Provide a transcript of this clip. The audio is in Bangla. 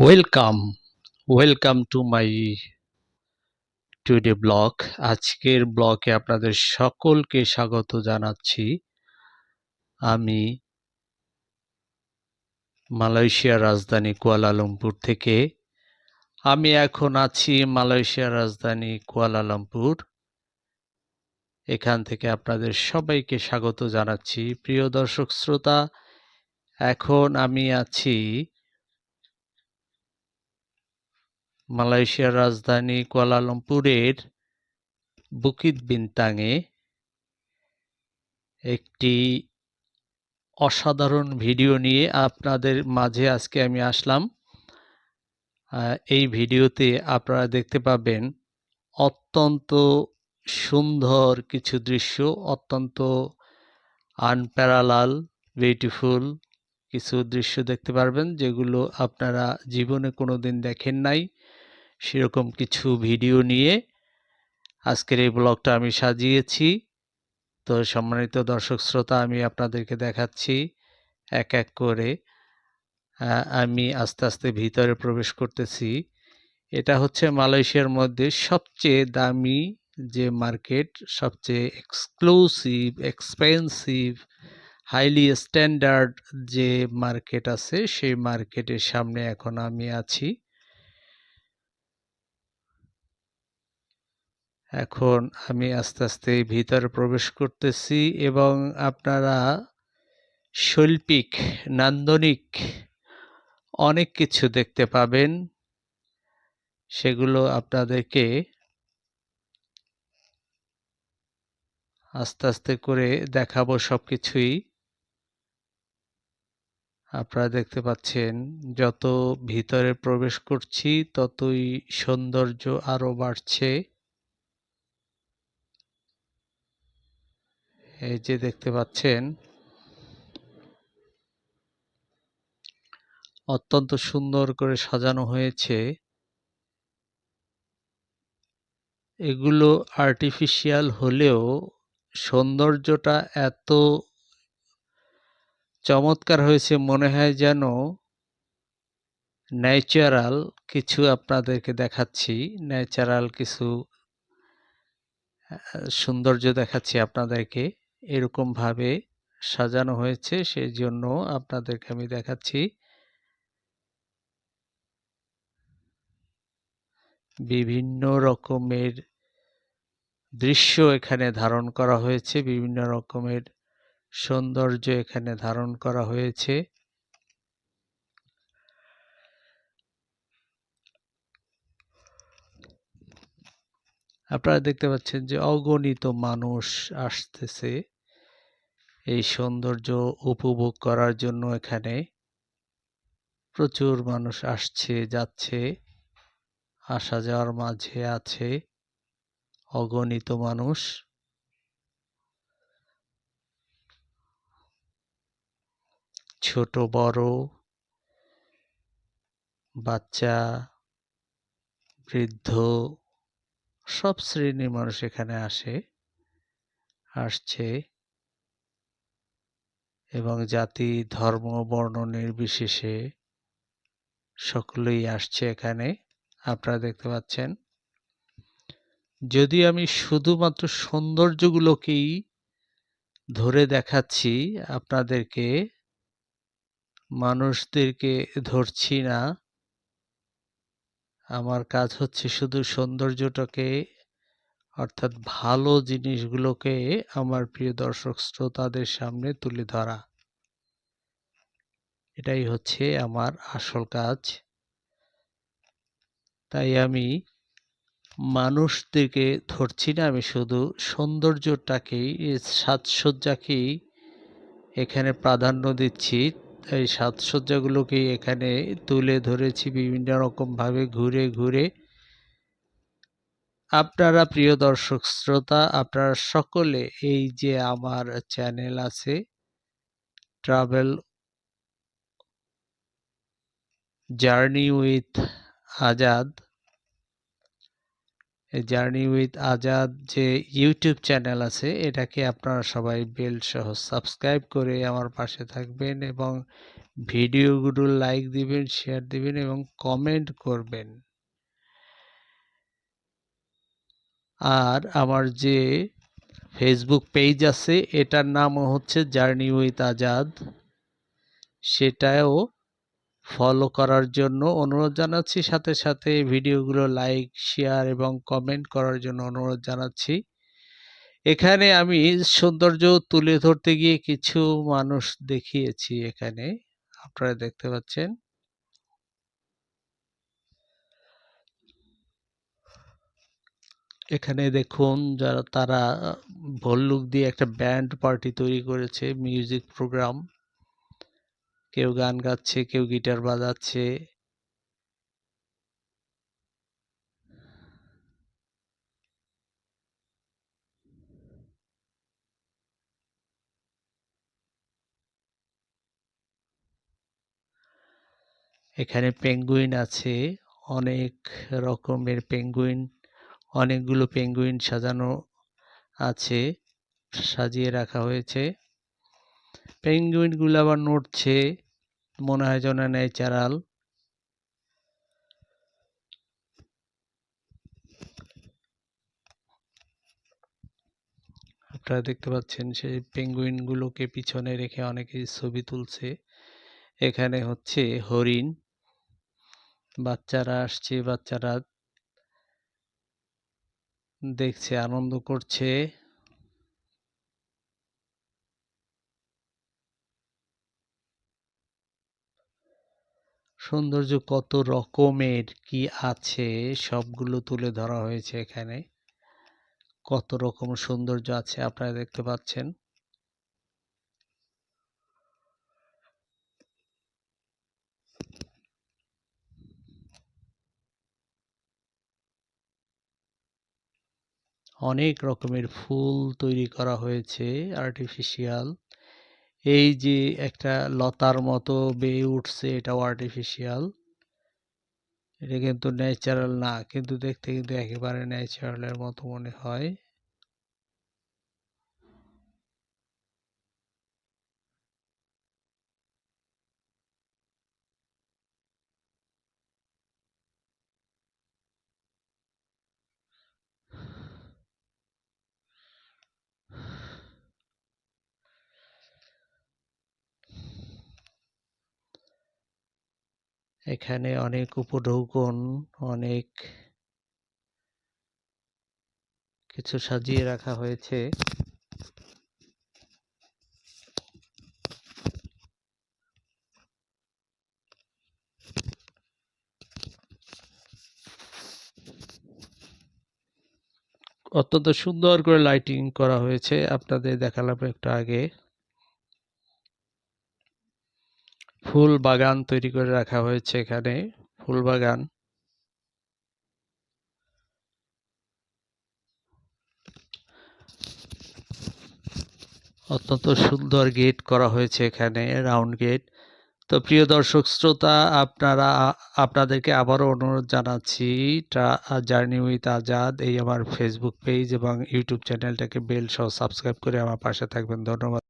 Welcome welcome to my today blog. আজকের ব্লগে আপনাদের সকলকে স্বাগত জানাচ্ছি। আমি মালয়েশিয়ার রাজধানী কুয়ালালামপুর থেকে। আমি এখন আছি মালয়েশিয়ার রাজধানী কুয়ালালামপুর। এখান থেকে আপনাদের সবাইকে স্বাগত জানাচ্ছি। প্রিয় দর্শক শ্রোতা, এখন আমি আছি মালয়েশিয়ার রাজধানী কুয়ালালামপুরের বুকিত বিন্তাঙে। একটি অসাধারণ ভিডিও নিয়ে আপনাদের মাঝে আজকে আমি আসলাম। এই ভিডিওতে আপনারা দেখতে পাবেন অত্যন্ত সুন্দর কিছু দৃশ্য, অত্যন্ত আনপ্যারালাল বিউটিফুল কিছু দৃশ্য দেখতে পারবেন, যেগুলো আপনারা জীবনে কোনোদিন দেখেন নাই। সেরকম কিছু ভিডিও নিয়ে আজকের এই ব্লগটা আমি সাজিয়েছি। তো সম্মানিত দর্শক শ্রোতা, আমি আপনাদেরকে দেখাচ্ছি এক এক করে। আমি আস্তে আস্তে ভিতরে প্রবেশ করতেছি। এটা হচ্ছে মালয়েশিয়ার মধ্যে সবচেয়ে দামি যে মার্কেট, সবচেয়ে এক্সক্লুসিভ, এক্সপেন্সিভ, হাইলি স্ট্যান্ডার্ড যে মার্কেট আছে, সেই মার্কেটের সামনে এখন আমি আছি। এখন আমি আস্তে আস্তে ভিতরে প্রবেশ করতেছি এবং আপনারা শৈল্পিক, নান্দনিক অনেক কিছু দেখতে পাবেন। সেগুলো আপনাদেরকে আস্তে আস্তে করে দেখাবো সবকিছুই। আপনারা দেখতে পাচ্ছেন যত ভিতরে প্রবেশ করছি ততই সৌন্দর্য আরো বাড়ছে। এই যে দেখতে পাচ্ছেন অত্যন্ত সুন্দর করে সাজানো হয়েছে। এগুলো আর্টিফিশিয়াল হলেও সৌন্দর্যটা এত চমৎকার হয়েছে, মনে হয় যেন ন্যাচারাল কিছু আপনাদেরকে দেখাচ্ছি, ন্যাচারাল কিছু সৌন্দর্য দেখাচ্ছি আপনাদেরকে। এরকম ভাবে সাজানো হয়েছে, সেই জন্য আপনাদেরকে আমি দেখাচ্ছি। বিভিন্ন রকমের দৃশ্য এখানে ধারণ করা হয়েছে, বিভিন্ন রকমের সৌন্দর্য এখানে ধারণ করা হয়েছে। আপনারা দেখতে পাচ্ছেন যে অগণিত মানুষ আসতেছে এই সৌন্দর্য উপভোগ করার জন্য। এখানে প্রচুর মানুষ আসছে যাচ্ছে, আসা যাওয়ার মাঝে আছে অগণিত মানুষ। ছোট বড়, বাচ্চা, বৃদ্ধ, সব শ্রেণীর মানুষ এখানে আসছে এবং জাতি ধর্ম বর্ণ নির্বিশেষে সকলেই আসছে এখানে। আপনারা দেখতে পাচ্ছেন। যদি আমি শুধুমাত্র সৌন্দর্যগুলোকেই ধরে দেখাচ্ছি আপনাদেরকে, মানুষদেরকে ধরছি না। আমার কাজ হচ্ছে শুধু সৌন্দর্যটাকে, অর্থাৎ ভালো জিনিসগুলোকে আমার প্রিয় দর্শক শ্রোতাদের সামনে তুলে ধরা। এটাই হচ্ছে আমার আসল কাজ। তাই আমি মানুষদেরকে ধরছি না, আমি শুধু সৌন্দর্যটাকেই, সাজসজ্জাকেই এখানে প্রাধান্য দিচ্ছি। এই সাজসজ্জাগুলোকেই এখানে তুলে ধরেছি বিভিন্ন রকম ভাবে ঘুরে ঘুরে। আপনারা প্রিয় দর্শক শ্রোতা, আপনারা সকলে এই যে আমার চ্যানেল আছে travel journey with Azad, journey with Azad যে ইউটিউব চ্যানেল আছে, এটাকে আপনারা সবাই বেল সহ সাবস্ক্রাইব করে আমার পাশে থাকবেন এবং ভিডিওগুলো লাইক দিবেন, শেয়ার দিবেন এবং কমেন্ট করবেন। আর আমার যে ফেসবুক পেজ আছে এটার নামও হচ্ছে জার্নি উইথ আজাদ, সেটাও ফলো করার জন্য অনুরোধ জানাচ্ছি। সাথে সাথে ভিডিওগুলো লাইক, শেয়ার এবং কমেন্ট করার জন্য অনুরোধ জানাচ্ছি। এখানে আমি সৌন্দর্য তুলে ধরতে গিয়ে কিছু মানুষ দেখিয়েছি। এখানে আপনারা দেখতে পাচ্ছেন। এখানে দেখুন তারা ভল্লুক দিয়ে একটা ব্যান্ড পার্টি তৈরি করেছে, মিউজিক প্রোগ্রাম। কেউ গান গাচ্ছে, কেউ গিটার বাজাচ্ছে। এখানে পেঙ্গুইন আছে, অনেক রকমের পেঙ্গুইন, অনেকগুলো পেঙ্গুইন সাজানো আছে, সাজিয়ে রাখা হয়েছে। পেঙ্গুইনগুলো আবার নড়ছে, মনে হয় যেন ন্যাচারাল। আপনারা দেখতে পাচ্ছেন সেই পেঙ্গুইনগুলোকে পিছনে রেখে অনেকে ছবি তুলছে। এখানে হচ্ছে হরিণ, বাচ্চারা আসছে, বাচ্চারা দেখছে, আনন্দ করছে। সৌন্দর্য কত রকমের কি আছে সবগুলো তুলে ধরা হয়েছে এখানে। কত রকম সৌন্দর্য আছে আপনারা দেখতে পাচ্ছেন। অনেক রকমের ফুল তৈরি করা হয়েছে আর্টিফিশিয়াল। এই যে একটা লতার মতো বেয়ে উঠছে, এটাও আর্টিফিশিয়াল। এটা কিন্তু ন্যাচারাল না, কিন্তু দেখতে কিন্তু একেবারে ন্যাচারালের মতো মনে হয়। এখানে অনেক উপঢৌকন, অনেক কিছু সাজিয়ে রাখা হয়েছে। অত্যন্ত সুন্দর করে লাইটিং করা হয়েছে, আপনাদের দেখালাম একটু আগে। ফুল বাগান তৈরি করে রাখা হয়েছে এখানে, ফুল বাগান। অত্যন্ত সুন্দর গেট করা হয়েছে এখানে, রাউন্ড গেট। তো প্রিয় দর্শক শ্রোতা, আপনাদেরকে আবারও অনুরোধ জানাচ্ছি, জার্নি উইথ আজাদ এই আমার ফেসবুক পেজ এবং ইউটিউব চ্যানেলটাকে বেল সহ সাবস্ক্রাইব করে আমার পাশে থাকবেন। ধন্যবাদ।